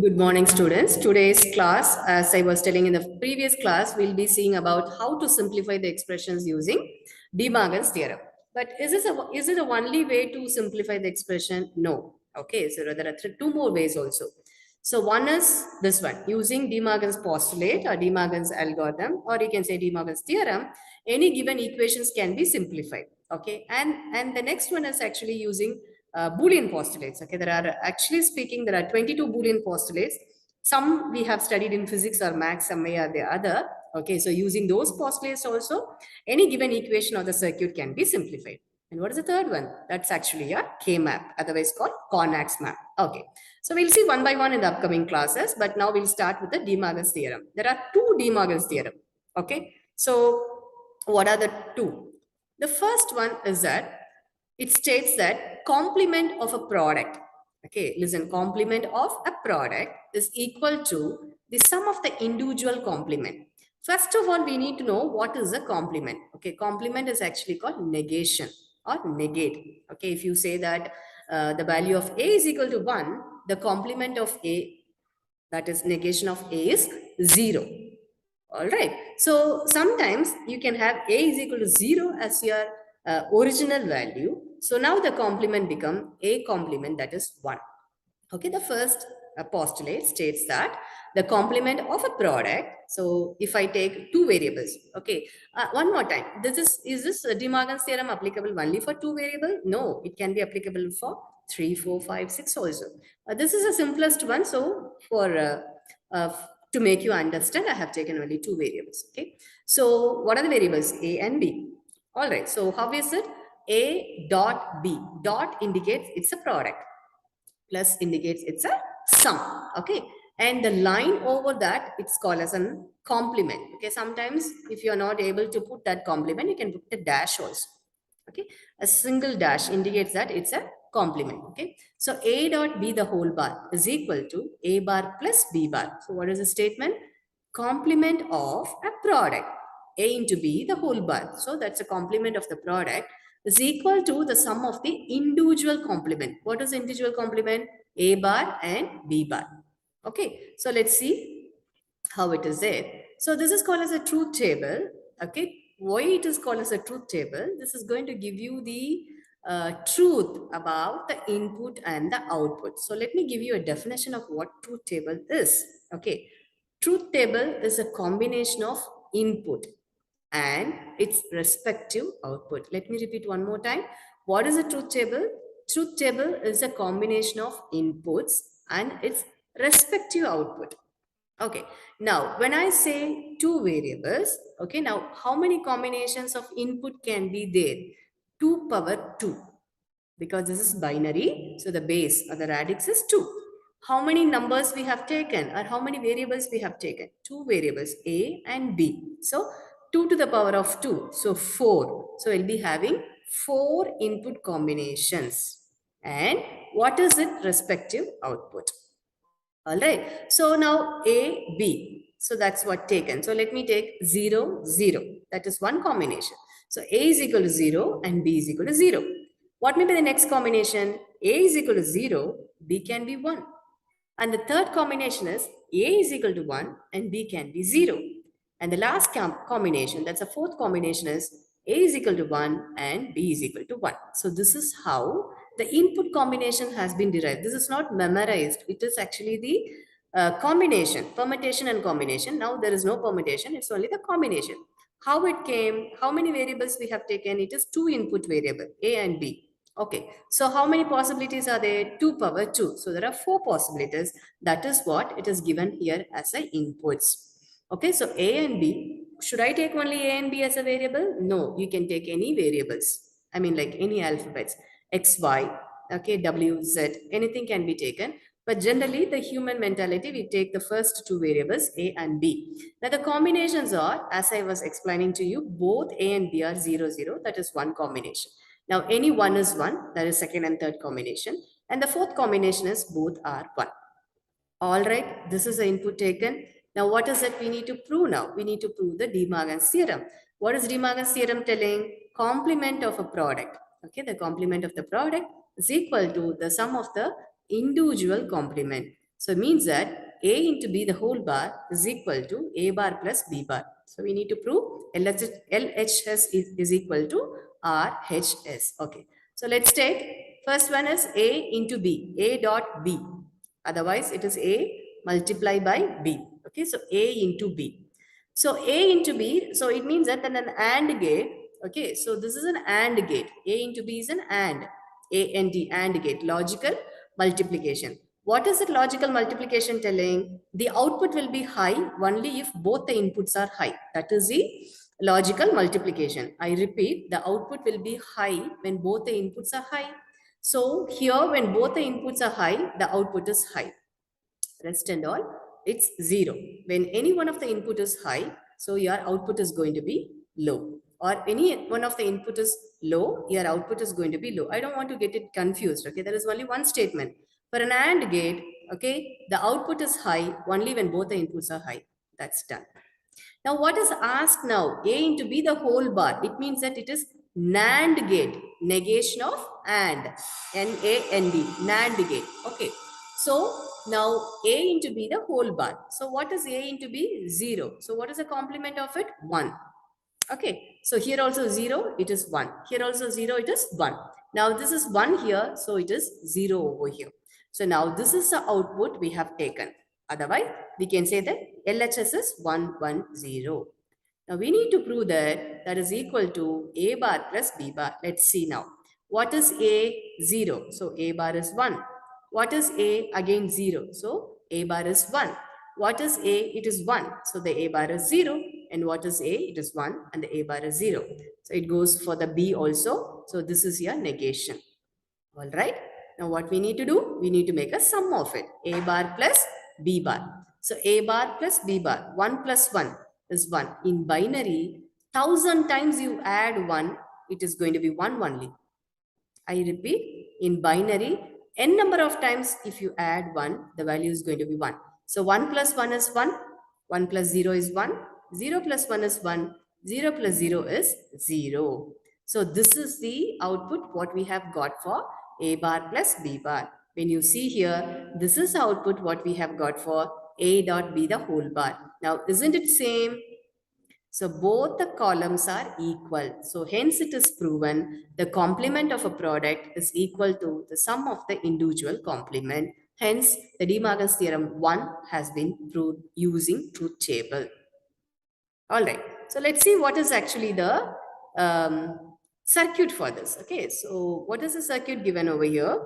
Good morning, students. Today's class, as I was telling in the previous class, we'll be seeing about how to simplify the expressions using De Morgan's theorem. But is it the only way to simplify the expression? No. Okay, so there are two more ways also. So one is this one, using De Morgan's postulate or De Morgan's algorithm, or you can say De Morgan's theorem, any given equations can be simplified. Okay, and the next one is actually using Boolean postulates. Okay, there are actually speaking, there are 22 Boolean postulates. Some we have studied in physics or maths, some way or the other. Okay, so using those postulates also, any given equation of the circuit can be simplified. And what is the third one? That's actually a K-map, otherwise called Connacht's map. Okay, so we'll see one by one in the upcoming classes, but now we'll start with the De Morgan's theorem. There are two De Morgan's theorem. Okay, so what are the two? The first one is that it states that complement of a product, okay, listen, complement of a product is equal to the sum of the individual complement. First of all, we need to know what is a complement. Okay, complement is actually called negation or negate. Okay, if you say that the value of A is equal to 1, the complement of A, that is negation of A, is 0. All right. So sometimes you can have A is equal to 0 as your original value. So now the complement become A complement, that is 1. Okay, the first postulate states that the complement of a product. So if I take two variables, okay, one more time, is this De Morgan's theorem applicable only for two variables? No, it can be applicable for 3, 4, 5, 6 also. This is the simplest one. So for uh, to make you understand, I have taken only two variables. Okay, so what are the variables? A and B. All right. So how is it? A dot B. Dot indicates it's a product, plus indicates it's a sum. Okay, and the line over that, it's called as a complement. Okay, sometimes if you're not able to put that complement, you can put a dash also. Okay, a single dash indicates that it's a complement. Okay, so A dot B the whole bar is equal to A bar plus B bar. So what is the statement? Complement of a product, A into B the whole bar. So that's a complement of the product is equal to the sum of the individual complement. What is individual complement? A bar and B bar. Okay, so let's see how it is there. So this is called as a truth table. Okay, why it is called as a truth table? This is going to give you the truth about the input and the output. So let me give you a definition of what truth table is. Okay, truth table is a combination of input and its respective output. Let me repeat one more time. What is a truth table? Truth table is a combination of inputs and its respective output. Okay, now when I say two variables, okay, now how many combinations of input can be there? 2 power 2, because this is binary, so the base or the radix is 2. How many numbers we have taken, or how many variables we have taken? Two variables, A and B. So 2 to the power of 2, so 4. So we'll be having 4 input combinations. And what is its respective output? All right. So now A, B. So that's what taken. So let me take 0, 0. That is one combination. So A is equal to 0 and B is equal to 0. What may be the next combination? A is equal to 0, B can be 1. And the third combination is A is equal to 1 and B can be 0. And the last combination, that's the fourth combination, is A is equal to 1 and B is equal to 1. So this is how the input combination has been derived. This is not memorized. It is actually the combination, permutation and combination. Now there is no permutation. It's only the combination. How it came, how many variables we have taken? It is two input variable, A and B. Okay, so how many possibilities are there? 2 power 2. So there are 4 possibilities. That is what it is given here as a inputs. Okay, so A and B. Should I take only A and B as a variable? No, you can take any variables. I mean, like any alphabets, X, Y, okay, W, Z, anything can be taken. But generally, the human mentality, we take the first two variables, A and B. Now, the combinations are, as I was explaining to you, both A and B are 0, 0. That is one combination. Now, any one is 1, that is second and third combination. And the fourth combination is both are 1. All right, this is the input taken. Now, what is it we need to prove now? We need to prove the De Morgan's theorem. What is De Morgan's theorem telling? Complement of a product. Okay, the complement of the product is equal to the sum of the individual complement. So it means that A into B the whole bar is equal to A bar plus B bar. So we need to prove LHS is equal to RHS. Okay. So let's take first one is A into B, A dot B. Otherwise it is A multiplied by B. Okay. So A into B. So A into B, so it means that then an AND gate. Okay. So this is an AND gate. A into B is an AND. AND gate, logical multiplication. What is the logical multiplication telling? The output will be high only if both the inputs are high. That is the logical multiplication. I repeat, the output will be high when both the inputs are high. So here when both the inputs are high, the output is high. Rest and all, it's 0. When any one of the input is high, so your output is going to be low. Or any one of the input is low, your output is going to be low. I don't want to get it confused. Okay, there is only one statement. For an AND gate, okay, the output is high only when both the inputs are high. That's done. Now what is asked now? A into B the whole bar. It means that it is NAND gate. Negation of AND. N-A-N-D. NAND gate. Okay. So now A into B the whole bar. So what is A into B? 0. So what is the complement of it? 1. Okay. So here also 0, it is 1. Here also 0, it is 1. Now this is 1 here, so it is 0 over here. So now this is the output we have taken. Otherwise, we can say that LHS is 110. Now we need to prove that that is equal to A bar plus B bar. Let's see now. What is A? 0. So A bar is 1. What is A? Again 0. So A bar is 1. What is A? It is 1. So the A bar is 0. And what is A? It is 1 and the A bar is 0. So it goes for the B also. So this is your negation. All right. Now what we need to do? We need to make a sum of it. A bar plus B bar. So A bar plus B bar. 1 plus 1 is 1. In binary, 1000 times you add 1, it is going to be 1 only. I repeat, in binary, n number of times if you add 1, the value is going to be 1. So 1 plus 1 is 1. 1 plus 0 is 1. 0 plus 1 is 1. 0 plus 0 is 0. So this is the output what we have got for A bar plus B bar. When you see here, this is the output what we have got for A dot B the whole bar. Now, isn't it same? So both the columns are equal. So hence it is proven the complement of a product is equal to the sum of the individual complement. Hence the De Morgan's theorem 1 has been proved using truth table. All right. So let's see what is actually the circuit for this. Okay. So what is the circuit given over here?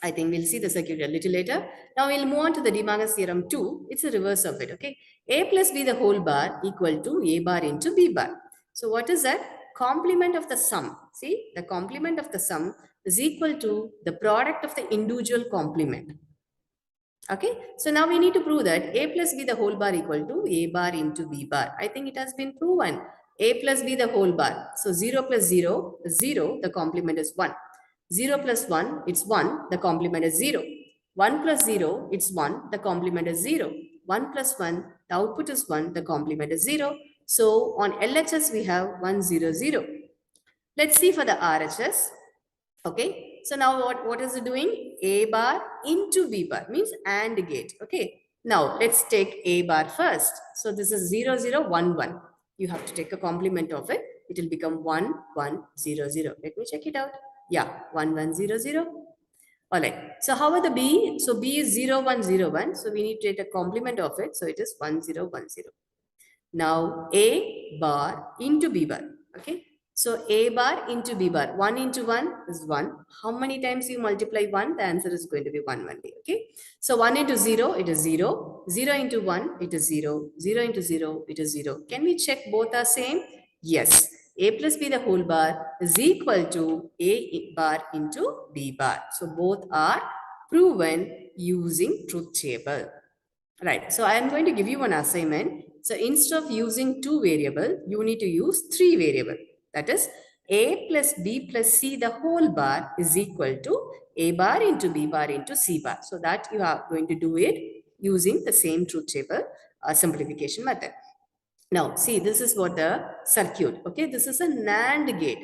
I think we'll see the circuit a little later. Now we'll move on to the De Morgan's theorem 2. It's a reverse of it. Okay. A plus B the whole bar equal to A bar into B bar. So what is that? Complement of the sum. See, the complement of the sum is equal to the product of the individual complement. Okay, so now we need to prove that A plus B the whole bar equal to A bar into B bar. I think it has been proven. A plus B the whole bar. So 0 plus 0 is 0, the complement is 1. 0 plus 1, it's 1, the complement is 0. 1 plus 0, it's 1, the complement is 0. 1 plus 1, the output is 1, the complement is 0. So on LHS we have 1, 0, 0. Let's see for the RHS. Okay, so now what is it doing? A bar into B bar means AND gate. Okay, now let's take A bar first. So this is 0, 0, 1, 1. You have to take a complement of it. It will become 1, 1, 0, 0. Let me check it out. Yeah, 1, 1, 0, 0. All right. So how about the B? So B is 0, 1, 0, 1. So we need to take a complement of it. So it is 1, 0, 1, 0. Now A bar into B bar. Okay. So A bar into B bar. 1 into 1 is 1. How many times you multiply 1? The answer is going to be 1 only. Okay. So 1 into 0, it is 0. 0 into 1, it is 0. 0 into 0, it is 0. Can we check both are same? Yes. A plus B the whole bar is equal to A bar into B bar. So both are proven using truth table. Right. So I am going to give you an assignment. So instead of using 2 variable, you need to use 3 variable. That is A plus B plus C the whole bar is equal to A bar into B bar into C bar. So that you are going to do it using the same truth table simplification method. Now see, this is what the circuit. Okay, this is a NAND gate.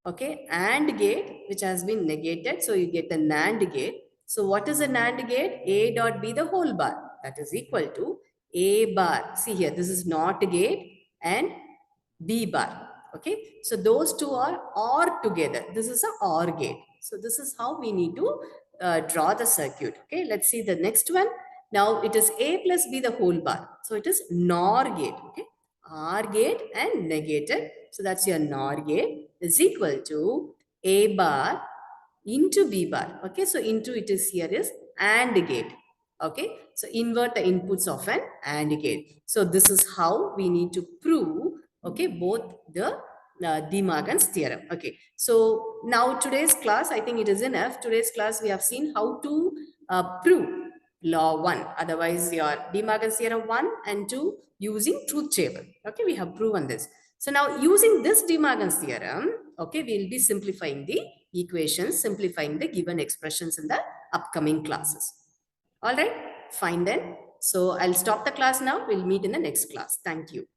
Okay, AND gate which has been negated. So you get the NAND gate. So what is a NAND gate? A dot B the whole bar. That is equal to A bar. See here, this is not a gate and B bar. Okay, so those two are OR together. This is a OR gate. So this is how we need to draw the circuit. Okay, let's see the next one. Now it is A plus B the whole bar. So it is NOR gate. Okay, OR gate and negated. So that's your NOR gate is equal to A bar into B bar. Okay, so into it is here is AND gate. Okay, so invert the inputs of an AND gate. So this is how we need to prove, okay, both the De Morgan's theorem. Okay, so now today's class, I think it is enough. Today's class we have seen how to prove law 1, otherwise your De Morgan's theorem 1 and 2 using truth table. Okay, we have proven this. So now using this De Morgan's theorem, okay, we will be simplifying the equations, simplifying the given expressions in the upcoming classes. All right, fine then. So I'll stop the class now. We'll meet in the next class. Thank you.